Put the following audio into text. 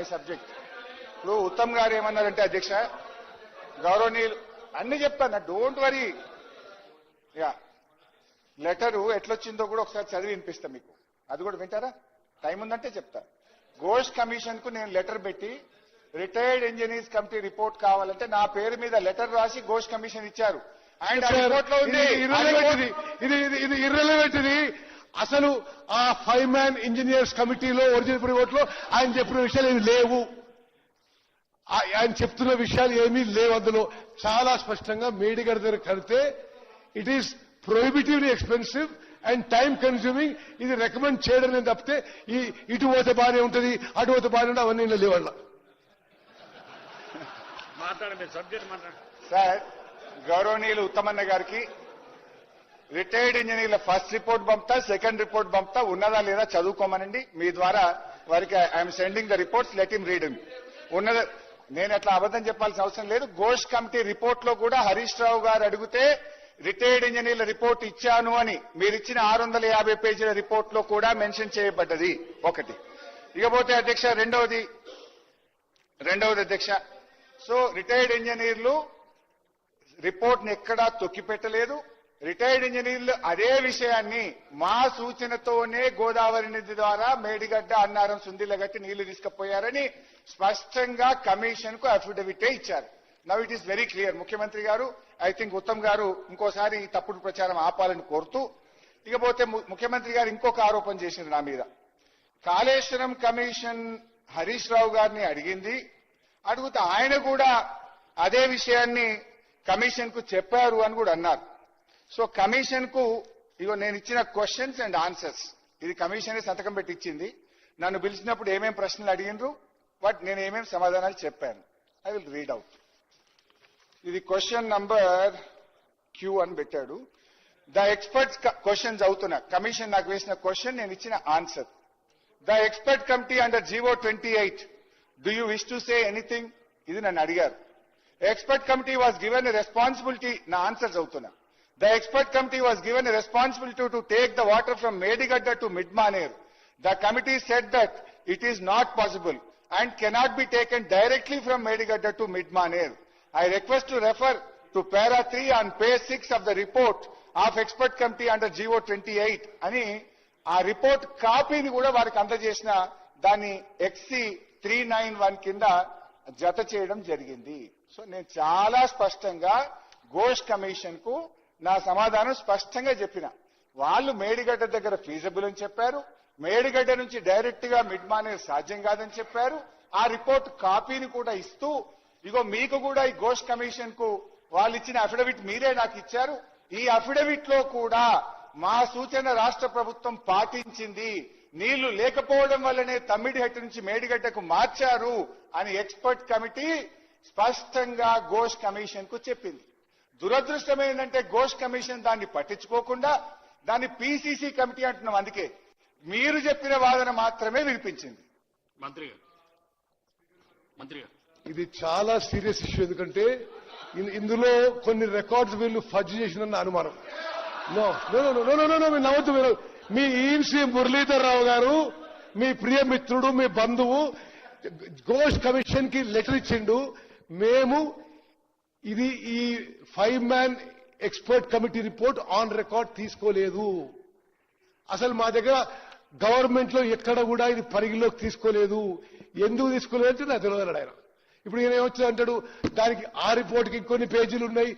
My subject. ఇప్పుడు ఉత్తమ్ గారు ఏమన్నారంటే అధ్యక్ష గౌరవనీయులు అన్ని చెప్తాను, డోంట్ వరీ. యా లెటరు ఎట్లొచ్చిందో కూడా ఒకసారి చదివి వినిపిస్తా మీకు, అది కూడా వింటారా? టైం ఉందంటే చెప్తా. ఘోష్ కమిషన్ కు నేను లెటర్ పెట్టి రిటైర్డ్ ఇంజనీర్స్ కమిటీ రిపోర్ట్ కావాలంటే నా పేరు మీద లెటర్ రాసి ఘోష్ కమిషన్ ఇచ్చారు. అండ్ ఆ రిపోర్ట్ లో ఉంది ఇది ఇర్రెలవెంట్. ఇది అసలు ఆ 5 మ్యాన్ ఇంజనీర్స్ కమిటీలో ఒరిజినల్ రిపోర్ట్ లో ఆయన చెప్పిన విషయాలు ఏమి లేవు. ఆయన చెప్తున్న విషయాలు ఏమీ లేవు. అందులో చాలా స్పష్టంగా మేడిగడ్డ దగ్గర కడితే it is prohibitively expensive and time consuming. ఇది రికమెండ్ చేయడం నేను తప్పితే ఇటు పోతే బాగానే ఉంటుంది, అటు పోతే బాగానే ఉంటుంది, అవన్నీ లేవాళ్ళ. సార్ గౌరవనీయులు ఉత్తమన్న గారికి రిటైర్డ్ ఇంజనీర్ల ఫస్ట్ రిపోర్ట్ పంపుతా, సెకండ్ రిపోర్ట్ పంపుతా, ఉన్నదా లేదా చదువుకోమనండి. మీ ద్వారా వారికి I'm sending the reports, let him read. ఉన్నదా నేను అట్లా అబద్ధం చెప్పాల్సిన అవసరం లేదు. ఘోష్ కమిటీ రిపోర్ట్ లో కూడా హరీష్ రావు గారు అడిగితే రిటైర్డ్ ఇంజనీర్ల రిపోర్ట్ ఇచ్చాను అని మీరిచ్చిన 650 పేజీల రిపోర్ట్ లో కూడా మెన్షన్ చేయబడ్డది ఒకటి. ఇకపోతే అధ్యక్ష రెండవది అధ్యక్ష, సో రిటైర్డ్ ఇంజనీర్లు రిపోర్ట్ ని ఎక్కడా తొక్కిపెట్టలేదు. రిటైర్డ్ ఇంజనీర్లు అదే విషయాన్ని మా సూచనతోనే గోదావరి నది ద్వారా మేడిగడ్డ, అన్నారం, సుందిలగట్టి నీళ్లు తీసుకుపోయారని స్పష్టంగా కమిషన్ కు అఫిడవిటే ఇచ్చారు. Now it is very clear. ముఖ్యమంత్రి గారు, ఐ థింక్ ఉత్తమ్ గారు ఇంకోసారి ఈ తప్పుడు ప్రచారం ఆపాలని కోరుతూ, ఇకపోతే ముఖ్యమంత్రి గారు ఇంకొక ఆరోపణ చేసింది నా మీద. కాళేశ్వరం కమిషన్ హరీష్ రావు గారిని అడిగితే ఆయన కూడా అదే విషయాన్ని కమిషన్ కు చెప్పారు అని కూడా అన్నారు. సో కమిషన్ కు ఇగో నేను ఇచ్చిన క్వశ్చన్స్ అండ్ ఆన్సర్స్, ఇది కమిషన్ సంతకం పెట్టి ఇచ్చింది. నన్ను పిలిచినప్పుడు ఏమేం ప్రశ్నలు అడిగినరు, బట్ నేను ఏమేం సమాధానాలు చెప్పాను. I will read out. ఇది క్వశ్చన్ నంబర్ క్యూ అని పెట్టాడు. ద ఎక్స్పర్ట్స్ క్వశ్చన్స్ అవుతున్నా, కమిషన్ నాకు వేసిన క్వశ్చన్, నేను ఇచ్చిన answer. The expert committee under GO 28, do you wish to say anything? ఇది నన్ను అడిగారు. Expert committee was given a responsibility, నా ఆన్సర్స్ అవుతున్నా. The expert committee was given a responsibility to take the water from Medigadda to Midmaneer. The committee said that it is not possible and cannot be taken directly from Medigadda to Midmaneer. I request to refer to para 3 on page 6 of the report of expert committee under GO 28 అని ఆ report కాపీని కూడా వారికి అందజేసిన దాన్ని XC 391 కింద జత చేయడం జరిగింది. సో నేను చాలా స్పష్టంగా ఘోష్ కమిషన్ కు నా సమాధానం స్పష్టంగా చెప్పిన. వాళ్ళు మేడిగడ్డ దగ్గర ఫీజబుల్ అని చెప్పారు, మేడిగడ్డ నుంచి డైరెక్ట్ గా మిడ్మానేర్ సాధ్యం కాదని చెప్పారు. ఆ రిపోర్ట్ కాపీని కూడా ఇస్తూ, ఇగో మీకు కూడా ఈ ఘోష్ కమిషన్ కు వాళ్ళు ఇచ్చిన అఫిడవిట్ మీరే నాకు ఇచ్చారు. ఈ అఫిడవిట్ లో కూడా మా సూచన రాష్ట్ర ప్రభుత్వం పాటించింది, నీళ్లు లేకపోవడం వల్లనే తమ్మిడిహట్టు నుంచి మేడిగడ్డకు మార్చారు అని ఎక్స్పర్ట్ కమిటీ స్పష్టంగా ఘోష్ కమిషన్ కు చెప్పింది. దురదృష్టం ఏంటంటే ఘోష్ కమిషన్ దాన్ని పట్టించుకోకుండా దాన్ని పీసీసీ కమిటీ అంటున్నాం. అందుకే మీరు చెప్పిన వాదన మాత్రమే వినిపించింది. మంత్రి గారు ఇది చాలా సీరియస్ ఇష్యూ. ఎందుకంటే ఇందులో కొన్ని రికార్డ్స్ వీళ్ళు ఫజ్ చేసిన అనుమానం. మీరు నవ్వుతూ, మీరు మీ ఈఎన్సీ మురళీధర్ రావు గారు, మీ ప్రియ మిత్రుడు, మీ బంధువు ఘోష్ కమిషన్ కి లెటర్ ఇచ్చిండు. మేము ఇది ఈ 5 man expert committee report on record తీసుకోలేదు. అసలు మా దగ్గర గవర్నమెంట్ లో ఎక్కడ కూడా ఇది పరిగణలోకి తీసుకోలేదు. ఎందుకు తీసుకోలేదు అంటే నాకు తెలియదు ఆయన. ఇప్పుడు ఈయన ఏమొచ్చింది అంటాడు, దానికి ఆ రిపోర్ట్కి ఇంకొన్ని పేజీలు ఉన్నాయి.